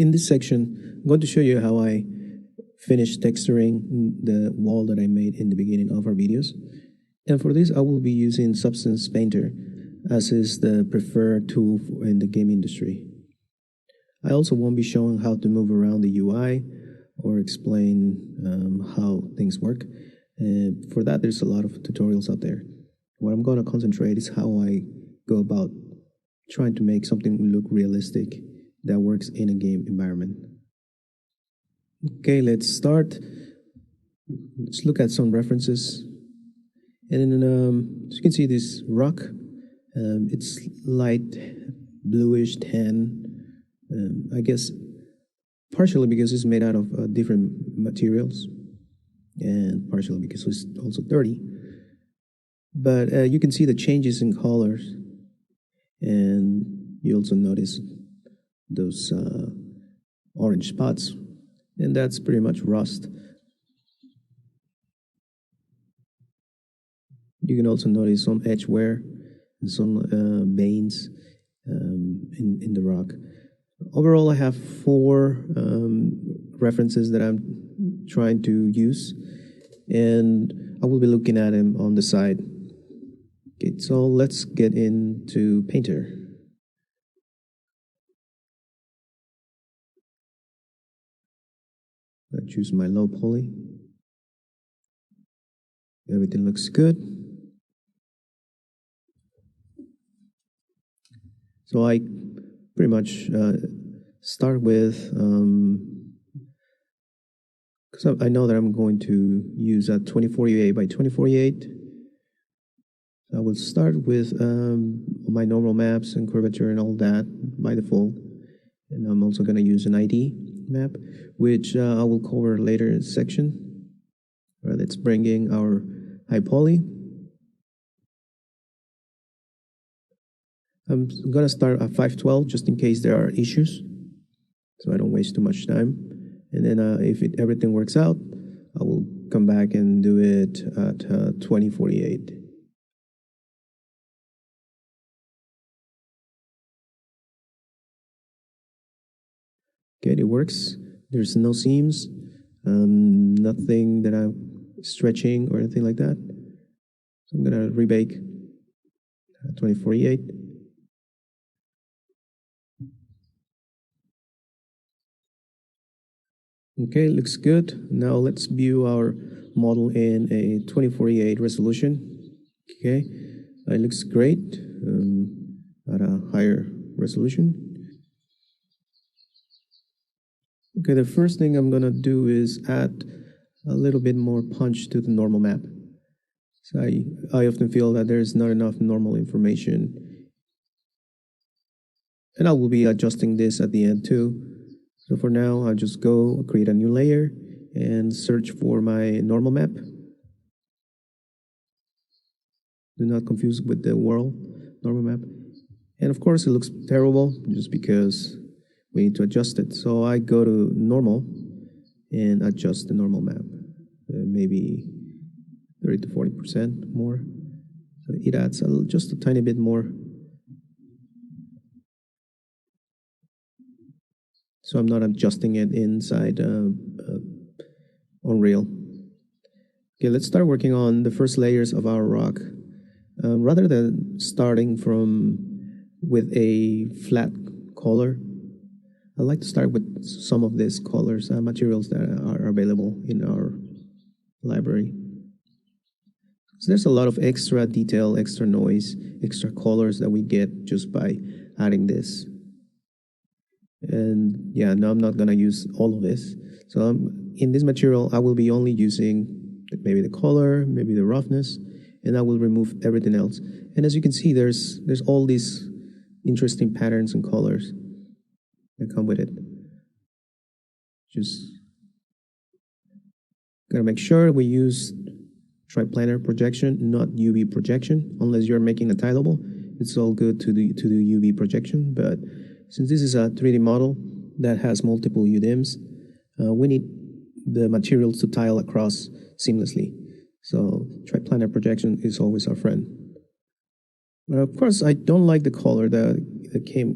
In this section, I'm going to show you how I finished texturing the wall that I made in the beginning of our videos. And for this, I will be using Substance Painter, as is the preferred tool in the game industry. I also won't be showing how to move around the UI or explain how things work. For that, there's a lot of tutorials out there. What I'm going to concentrate is how I go about trying to make something look realistic that works in a game environment. Okay, let's start. Let's look at some references. And then, as you can see, this rock, it's light bluish tan. I guess partially because it's made out of different materials, and partially because it's also dirty. But you can see the changes in colors, and you also notice those orange spots, and that's pretty much rust. You can also notice some edge wear and some veins in the rock. Overall, I have 4 references that I'm trying to use, and I will be looking at them on the side. Okay, so let's get into Painter. I choose my low poly. Everything looks good. So I pretty much start with, because I know that I'm going to use a 2048 by 2048. I will start with my normal maps and curvature and all that by default. And I'm also going to use an ID map, which I will cover later in this section. All right, let's bring in our high poly. I'm going to start at 512 just in case there are issues, so I don't waste too much time. And then if everything works out, I will come back and do it at 2048. Okay, it works. There's no seams, nothing that I'm stretching or anything like that. So I'm going to rebake 2048. Okay, looks good. Now let's view our model in a 2048 resolution. Okay, it looks great at a higher resolution. Okay, the first thing I'm gonna do is add a little bit more punch to the normal map. So I often feel that there's not enough normal information, and I will be adjusting this at the end too. So for now, I'll just go create a new layer and search for my normal map. Do not confuse with the world normal map. And of course, it looks terrible just because we need to adjust it. So I go to normal and adjust the normal map, maybe 30 to 40% more. So it adds just a tiny bit more. So I'm not adjusting it inside Unreal. Okay, let's start working on the first layers of our rock. Rather than starting with a flat color, I like to start with some of these colors, materials that are available in our library. So there's a lot of extra detail, extra noise, extra colors that we get just by adding this. And yeah, no, I'm not gonna use all of this. So in this material, I will be only using maybe the color, maybe the roughness, and I will remove everything else. And as you can see, there's all these interesting patterns and colors that come with it. Just gotta make sure we use triplanar projection, not UV projection. Unless you're making a tileable, it's all good to do UV projection. But since this is a 3D model that has multiple UDIMs, we need the materials to tile across seamlessly. So triplanar projection is always our friend. But of course, I don't like the color that came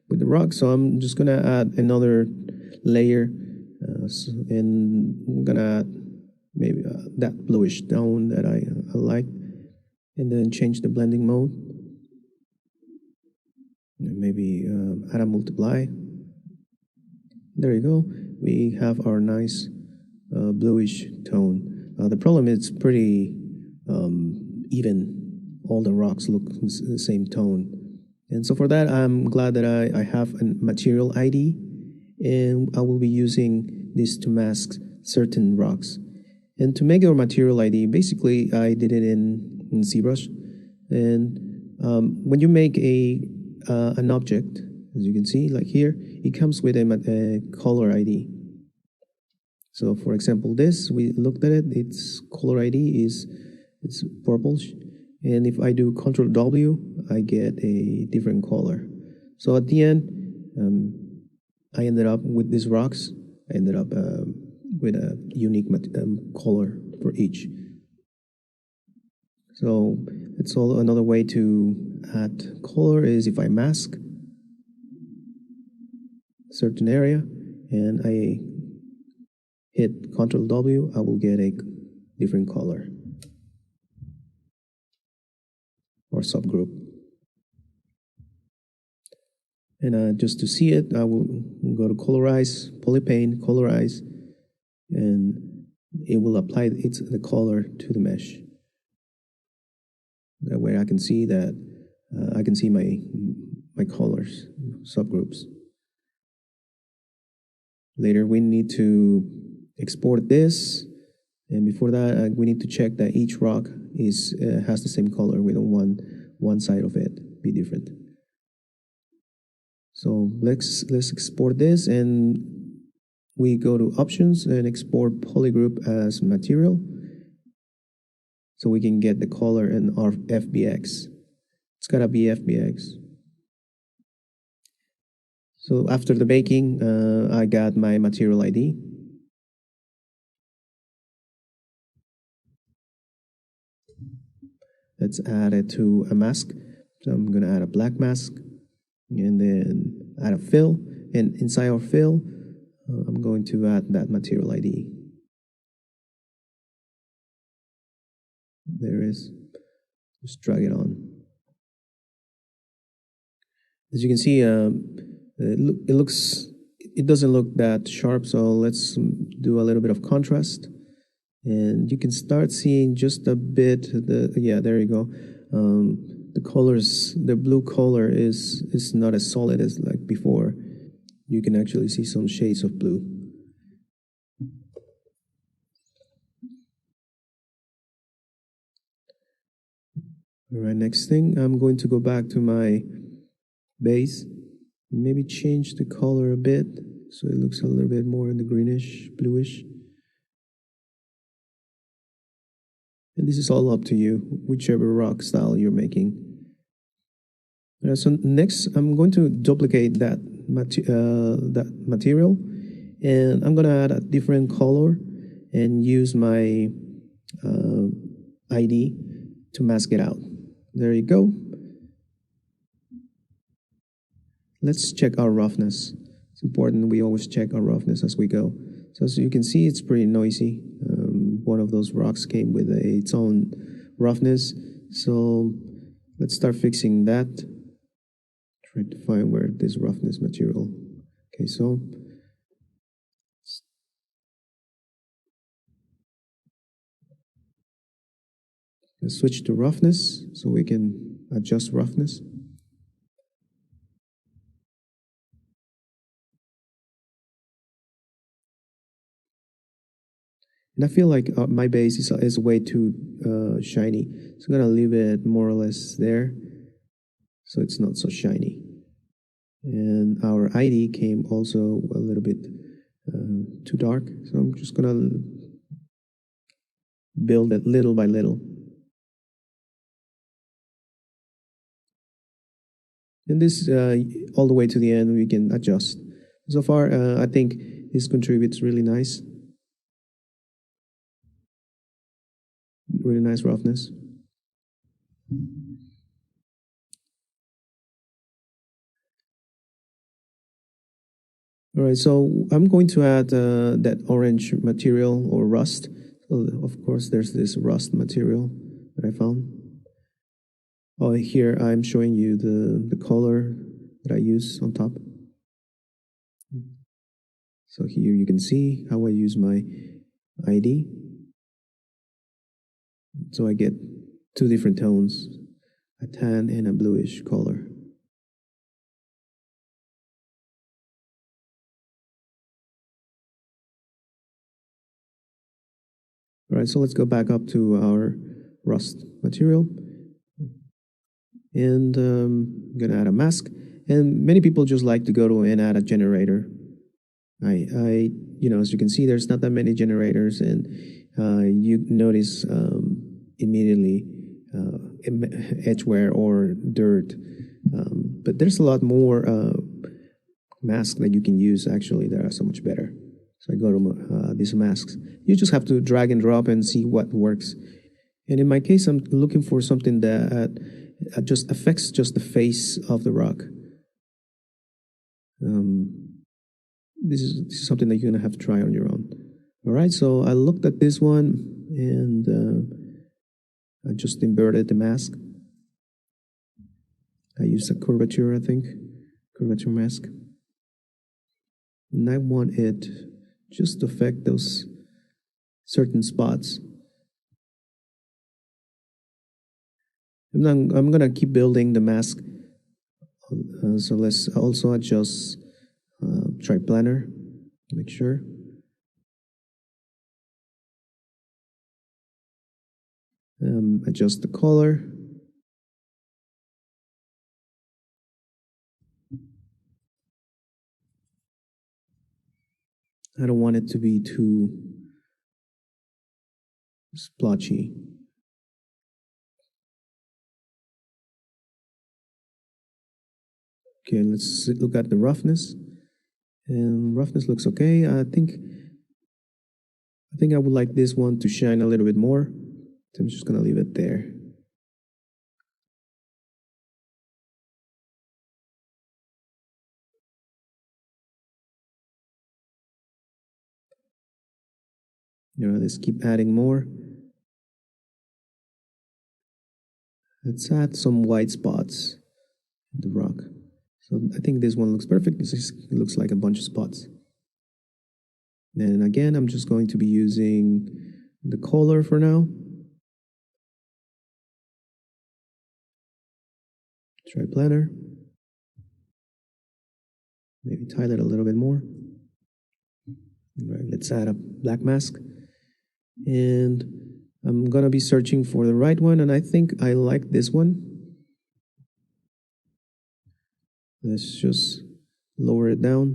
with the rock, so I'm just gonna add another layer, and I'm gonna add maybe that bluish tone that I like, and then change the blending mode, and maybe add a multiply. There you go. We have our nice bluish tone. The problem is it's pretty even. All the rocks look the same tone. And so for that, I'm glad that I have a material ID, and I will be using this to mask certain rocks. And to make our material ID, basically I did it in ZBrush. And when you make an object, as you can see, like here, it comes with a color ID. So for example, this, we looked at it, its color ID it's purplish. And if I do Ctrl W, I get a different color. So at the end, I ended up with these rocks. I ended up with a unique color for each. So it's all another way to add color is if I mask a certain area and I hit Ctrl W, I will get a different color or subgroup. And just to see it, I will go to colorize, polypane, colorize, and it will apply the color to the mesh. That way I can see that I can see my colors, subgroups. Later we need to export this, and before that we need to check that each rock has the same color. We don't want one side of it be different. So let's export this, and we go to options and export polygroup as material, so we can get the color in our FBX. It's gotta be FBX. So after the baking, I got my material ID. Let's add it to a mask. So I'm gonna add a black mask, and then add a fill. And inside our fill, I'm going to add that material ID. There it is. Just drag it on. As you can see, it doesn't look that sharp. So let's do a little bit of contrast. And you can start seeing just a bit, there you go. The colors, the blue color is not as solid as like before. You can actually see some shades of blue. All right, next thing, I'm going to go back to my base, maybe change the color a bit so it looks a little bit more in the greenish, bluish. And this is all up to you, whichever rock style you're making. So next, I'm going to duplicate that material, and I'm going to add a different color and use my ID to mask it out. There you go. Let's check our roughness. It's important we always check our roughness as we go. So as you can see, it's pretty noisy. One of those rocks came with its own roughness. So let's start fixing that. Try to find where this roughness material. Okay, so let's switch to roughness so we can adjust roughness. And I feel like my base is way too shiny. So I'm gonna leave it more or less there, so it's not so shiny. And our ID came also a little bit too dark. So I'm just gonna build it little by little. And this all the way to the end we can adjust. So far, I think this contributes really nice. Really nice roughness. All right, so I'm going to add that orange material or rust. So of course, there's this rust material that I found. Oh, here I'm showing you the color that I use on top. So here you can see how I use my ID. So I get two different tones, a tan and a bluish color. All right, so let's go back up to our rust material. And I'm gonna add a mask. And many people just like to go to and add a generator. As you can see, there's not that many generators, and you notice immediately edgeware or dirt. But there's a lot more masks that you can use actually that are so much better. So I go to these masks. You just have to drag and drop and see what works. And in my case, I'm looking for something that just affects just the face of the rock. This is something that you're gonna have to try on your own. All right, so I looked at this one and I just inverted the mask. I used a curvature, I think, curvature mask. And I want it just to affect those certain spots. I'm gonna keep building the mask. So let's also adjust triplanar, make sure. Adjust the color. I don't want it to be too splotchy. Okay, let's look at the roughness. And roughness looks okay. I think I would like this one to shine a little bit more. So I'm just gonna leave it there. Let's keep adding more. Let's add some white spots in the rock. So I think this one looks perfect. It looks like a bunch of spots. And again, I'm just going to be using the color for now. Triplanar. Maybe tile it a little bit more. All right, let's add a black mask. And I'm gonna be searching for the right one, and I think I like this one. Let's just lower it down.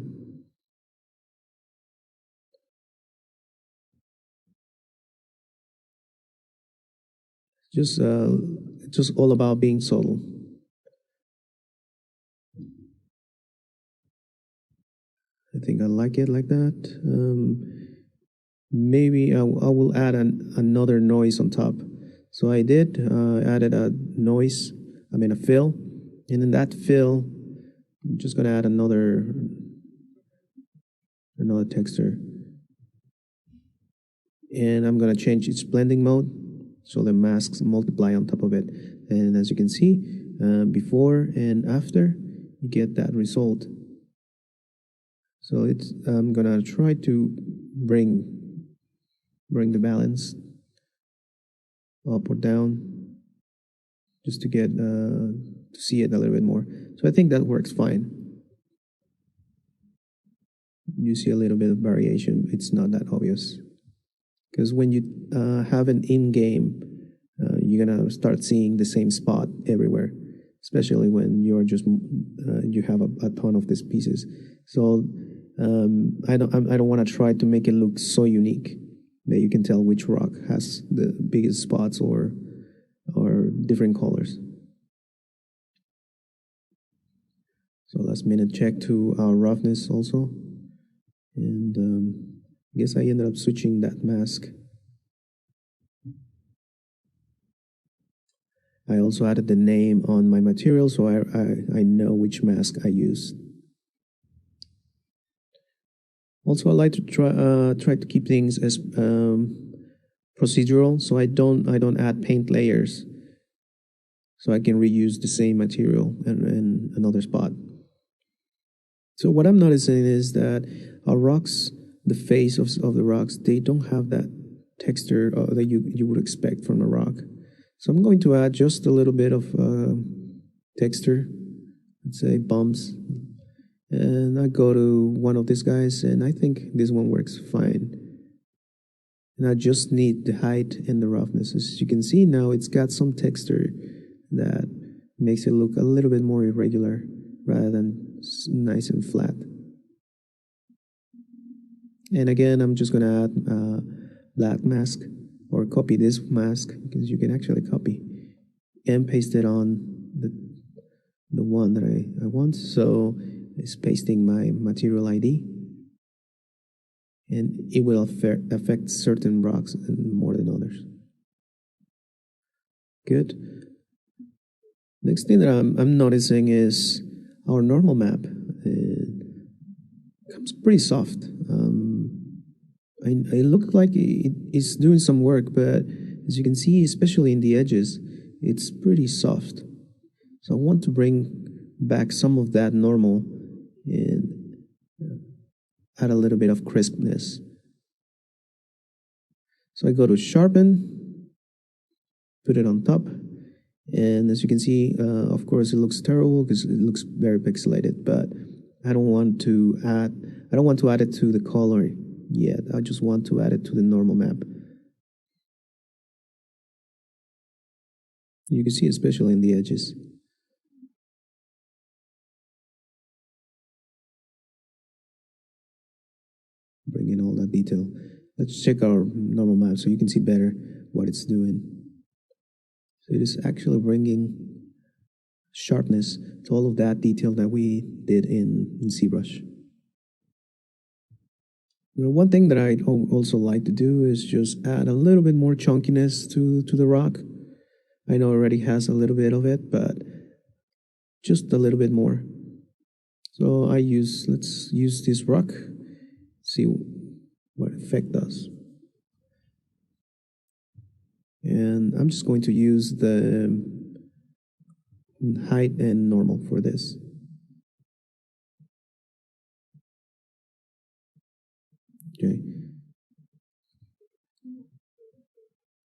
Just all about being subtle. I think I like it like that. Maybe I will add another noise on top. So I did added a noise, a fill, and in that fill, I'm just gonna add another texture, and I'm gonna change its blending mode so the masks multiply on top of it. And as you can see, before and after, you get that result. So I'm gonna try to bring the balance up or down just to get to see it a little bit more. So I think that works fine. You see a little bit of variation. It's not that obvious because when you have an in-game, you're gonna start seeing the same spot everywhere, especially when you're just you have a ton of these pieces. So I don't want to try to make it look so unique that you can tell which rock has the biggest spots or different colors. So last minute check to our roughness also, and I guess I ended up switching that mask. I also added the name on my material so I know which mask I use. Also, I like to try to keep things as procedural, so I don't add paint layers, so I can reuse the same material in another spot. So what I'm noticing is that our rocks, the face of the rocks, they don't have that texture that you would expect from a rock. So I'm going to add just a little bit of texture, let's say bumps, and I go to one of these guys, and I think this one works fine. And I just need the height and the roughness. As you can see now, it's got some texture that makes it look a little bit more irregular rather than nice and flat. And again, I'm just gonna add black mask or copy this mask because you can actually copy and paste it on the one that I want. So it's pasting my material ID, and it will affect certain rocks more than others. Good. Next thing that I'm noticing is our normal map comes pretty soft. I look like it's doing some work, but as you can see, especially in the edges, it's pretty soft. So I want to bring back some of that normal and add a little bit of crispness. So I go to sharpen, put it on top, and as you can see, of course, it looks terrible because it looks very pixelated. But I don't want to add it to the color yet. I just want to add it to the normal map. You can see, especially in the edges. Bring in all that detail. Let's check our normal map so you can see better what it's doing. So it is actually bringing sharpness to all of that detail that we did in ZBrush. One thing that I also like to do is just add a little bit more chunkiness to the rock. I know it already has a little bit of it, but just a little bit more. So let's use this rock, see what effect does. And I'm just going to use the height and normal for this. Okay.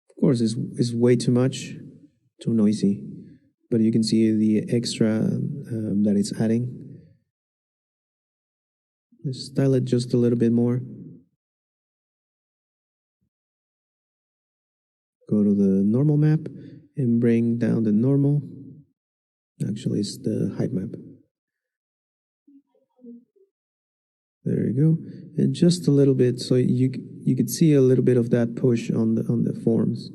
Of course, it's way too much, too noisy, but you can see the extra that it's adding. Let's style it just a little bit more. Go to the normal map and bring down the normal. Actually, it's the height map. There you go, and just a little bit, so you could see a little bit of that push on the forms.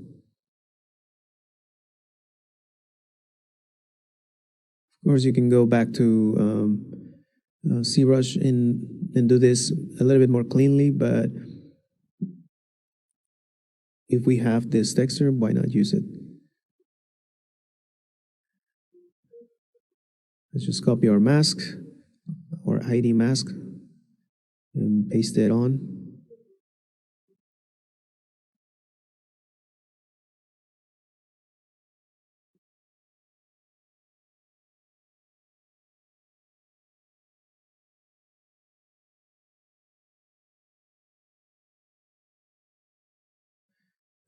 Of course, you can go back to ZBrush and do this a little bit more cleanly, but if we have this texture, why not use it? Let's just copy our mask, or ID mask, and paste it on.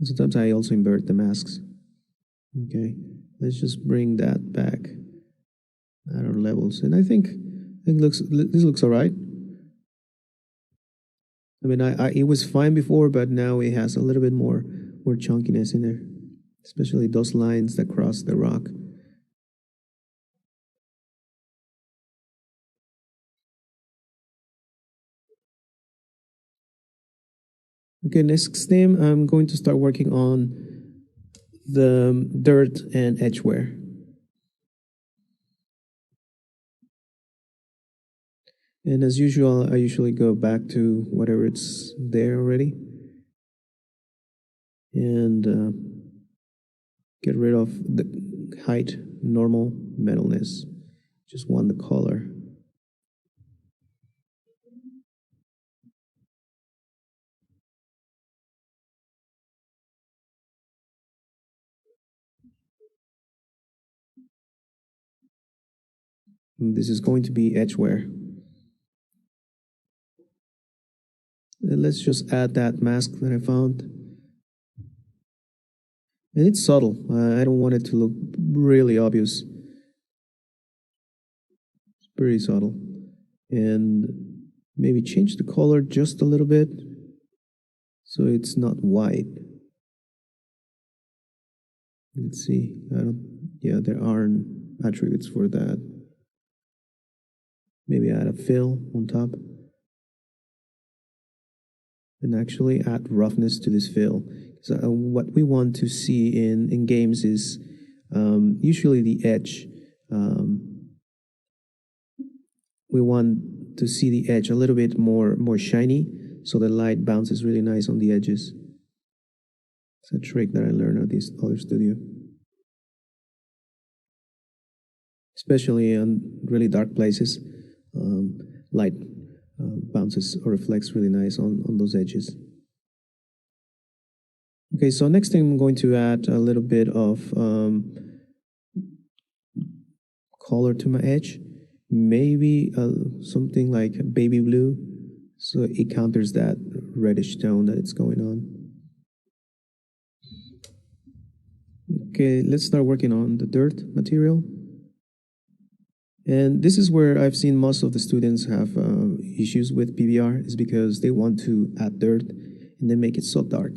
And sometimes I also invert the masks. Okay, let's just bring that back at our levels, and I think this looks all right. I mean, it was fine before, but now it has a little bit more chunkiness in there, especially those lines that cross the rock. Okay, next thing, I'm going to start working on the dirt and edge wear. And as usual, I usually go back to whatever it's there already and get rid of the height, normal, metalness. Just want the color. And this is going to be edgeware. And let's just add that mask that I found. And it's subtle. I don't want it to look really obvious. It's pretty subtle. And maybe change the color just a little bit so it's not white. Let's see. Yeah, there aren't attributes for that. Maybe add a fill on top. And actually add roughness to this fill. So what we want to see in games is usually the edge. We want to see the edge a little bit more shiny, so the light bounces really nice on the edges. It's a trick that I learned at this other studio. Especially on really dark places, light bounces or reflects really nice on those edges. Okay, so next thing I'm going to add a little bit of color to my edge. Maybe something like baby blue, so it counters that reddish tone that it's going on. Okay, let's start working on the dirt material. And this is where I've seen most of the students have issues with PBR, is because they want to add dirt and they make it so dark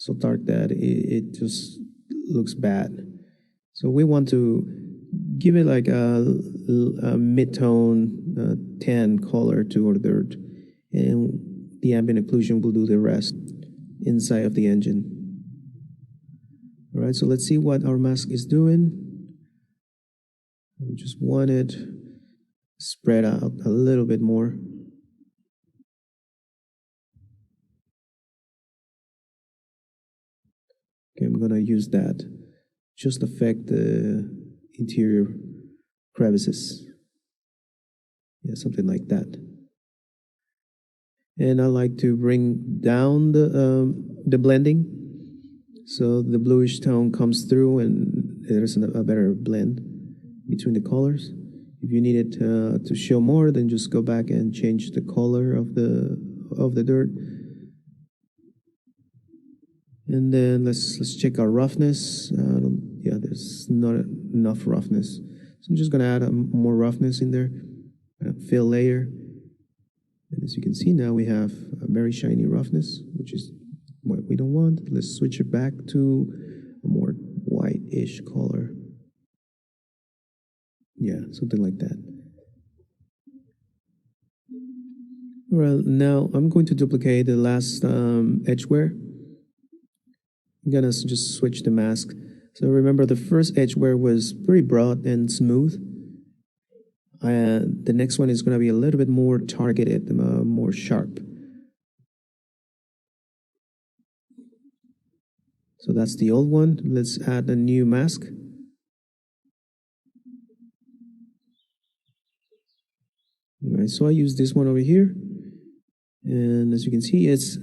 that it just looks bad. So we want to give it like a mid-tone tan color to our dirt, and the ambient occlusion will do the rest inside of the engine. All right, so let's see what our mask is doing. We just want it spread out a little bit more. Okay, I'm gonna use that. Just affect the interior crevices. Yeah, something like that. And I like to bring down the blending, so the bluish tone comes through and there's a better blend between the colors. If you need it to show more, then just go back and change the color of the dirt. And then let's check our roughness. Yeah, there's not enough roughness, so I'm just gonna add more roughness in there. Fill layer, and as you can see now we have a very shiny roughness, which is what we don't want. Let's switch it back to a more white-ish color. Yeah, something like that. Well, now I'm going to duplicate the last edgeware. I'm gonna just switch the mask. So remember, the first edgeware was pretty broad and smooth. The next one is gonna be a little bit more targeted, more sharp. So that's the old one. Let's add a new mask. All right, so I use this one over here, and as you can see, it's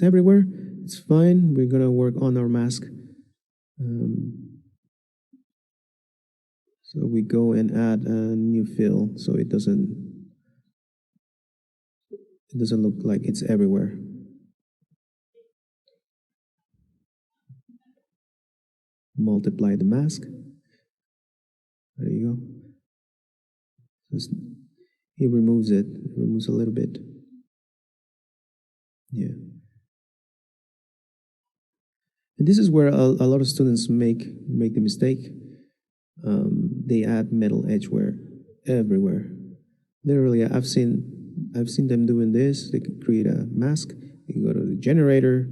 everywhere. It's fine. We're gonna work on our mask. So we go and add a new fill, so it doesn't look like it's everywhere. Multiply the mask. There you go. He removes it. It removes a little bit. Yeah. And this is where a lot of students make the mistake. They add metal edgeware everywhere. Literally, I've seen them doing this. They can create a mask. They can go to the generator,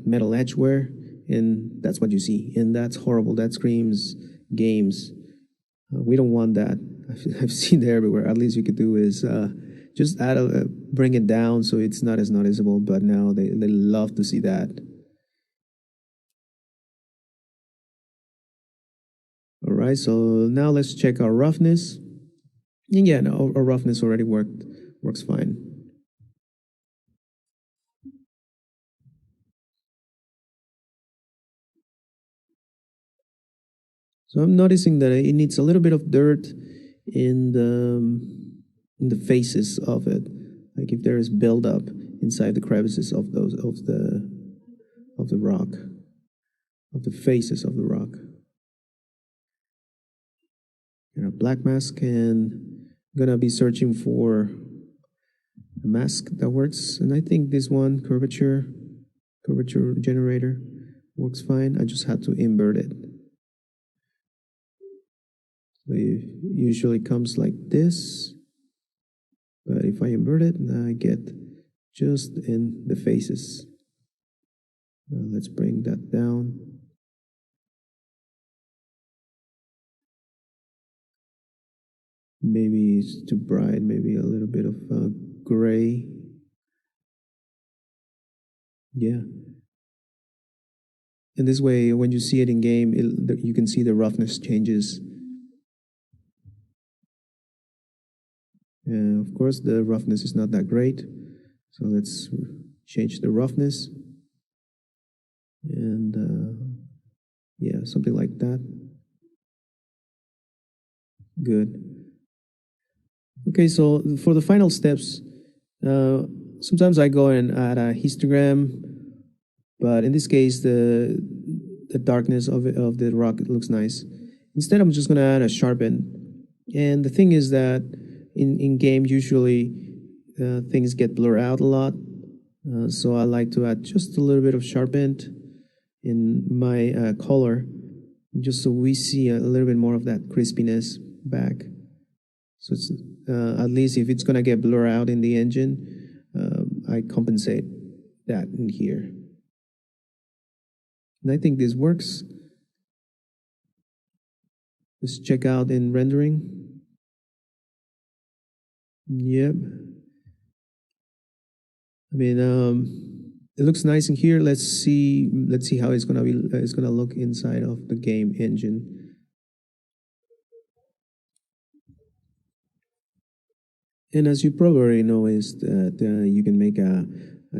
metal edgeware, and that's what you see. And that's horrible. That screams games. We don't want that. I've seen that everywhere. At least you could do is just bring it down so it's not as noticeable. But now they love to see that. All right, so now let's check our roughness. And yeah, no, our roughness already works fine. So I'm noticing that it needs a little bit of dirt in the faces of it, like if there is buildup inside the crevices of those of the rock, of the faces of the rock. Black mask, and I'm gonna be searching for a mask that works, and I think this one curvature generator works fine. I just had to invert it. It usually comes like this, but if I invert it, I get just in the faces. Let's bring that down. Maybe it's too bright, maybe a little bit of gray. Yeah. And this way, when you see it in game, you can see the roughness changes. Of course, the roughness is not that great. So let's change the roughness. And yeah, something like that. Good. Okay, so for the final steps, sometimes I go and add a histogram, but in this case, the darkness of the rock looks nice. Instead, I'm just gonna add a sharpen. And the thing is that in game, usually things get blurred out a lot. So I like to add just a little bit of sharpened in my color, just so we see a little bit more of that crispiness back. So it's at least if it's gonna get blurred out in the engine, I compensate that in here. And I think this works. Let's check out in rendering. Yep. I mean, it looks nice in here. Let's see how it's gonna look inside of the game engine. And as you probably know, is that you can make a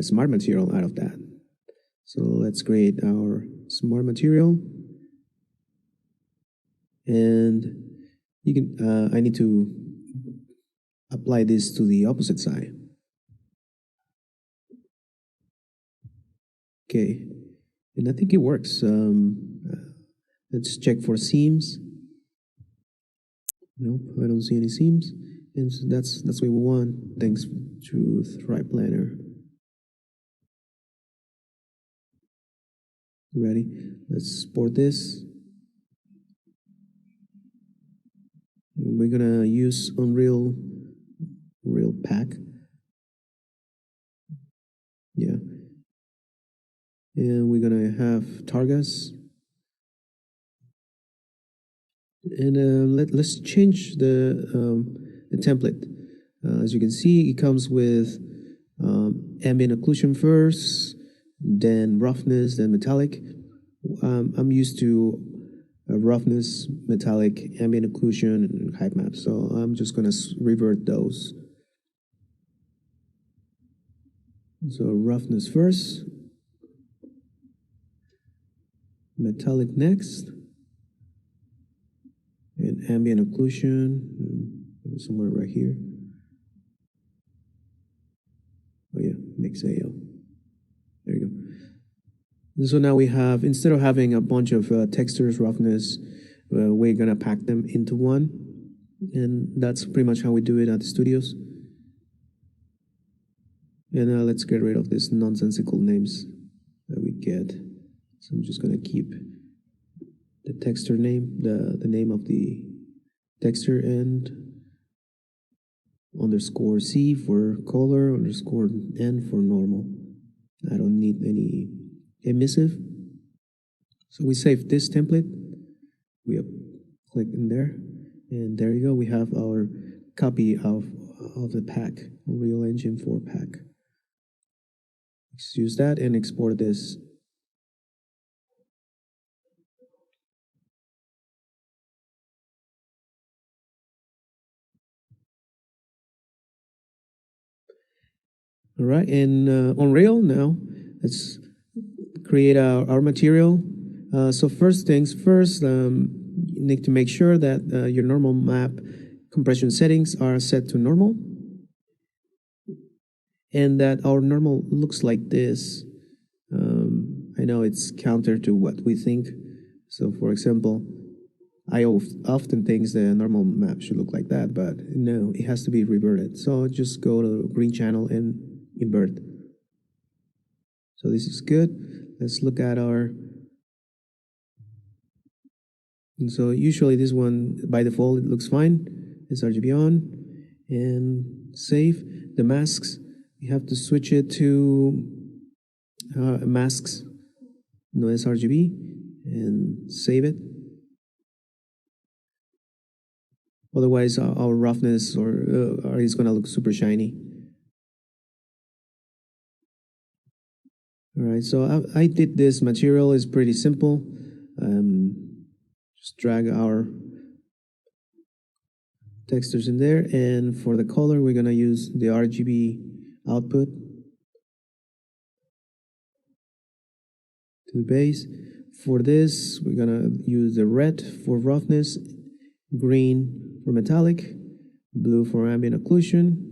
smart material out of that. So let's create our smart material, and you can. I need to apply this to the opposite side. Okay, and I think it works. Let's check for seams. Nope, I don't see any seams. And so that's what we want, thanks to Thrive Planner. Ready? Let's export this. And we're gonna use Unreal Pack. Yeah. And we're gonna have Targas. And let's change the template. As you can see, it comes with ambient occlusion first, then roughness, then metallic. I'm used to roughness, metallic, ambient occlusion, and height map, so I'm just gonna revert those. So roughness first, metallic next, and ambient occlusion somewhere right here. Oh yeah, mix AO. There you go. And so now we have, instead of having a bunch of textures, roughness, we're gonna pack them into one. And that's pretty much how we do it at the studios. And let's get rid of these nonsensical names that we get. So I'm just gonna keep the texture name, the name of the texture, and _C for color, _N for normal. I don't need any emissive. So we save this template. We click in there, and there you go. We have our copy of the pack, Unreal Engine 4 pack. Let's use that and export this. All right, and Unreal now, let's create our material. So first things first, need to make sure that your normal map compression settings are set to normal, and that our normal looks like this. I know it's counter to what we think. So for example, I often think the normal map should look like that, but no, it has to be reverted. So just go to green channel and invert. So this is good. Let's look at our, and so usually this one by default it looks fine. It's RGB on and save. The masks, you have to switch it to masks, no sRGB, and save it. Otherwise, our roughness is gonna look super shiny. All right, so I did this material is pretty simple. Just drag our textures in there, and for the color, we're gonna use the RGB output to the base. For this, we're gonna use the red for roughness, green for metallic, blue for ambient occlusion,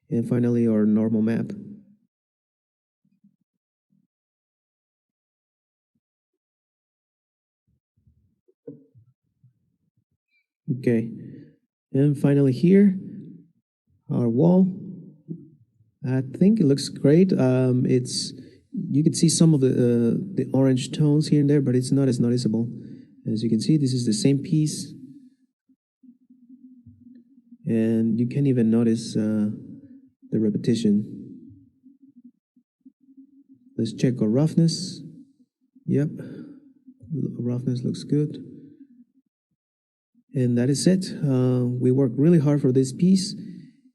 and finally our normal map. Okay, and finally here, our wall. I think it looks great. You can see some of the orange tones here and there, but it's not as noticeable. As you can see, this is the same piece, and you can't even notice the repetition. Let's check our roughness. Yep, roughness looks good. And that is it. We worked really hard for this piece,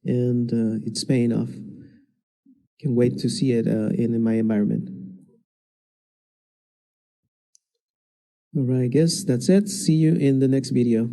and it's paying off. Can't wait to see it in my environment. All right, I guess that's it. See you in the next video.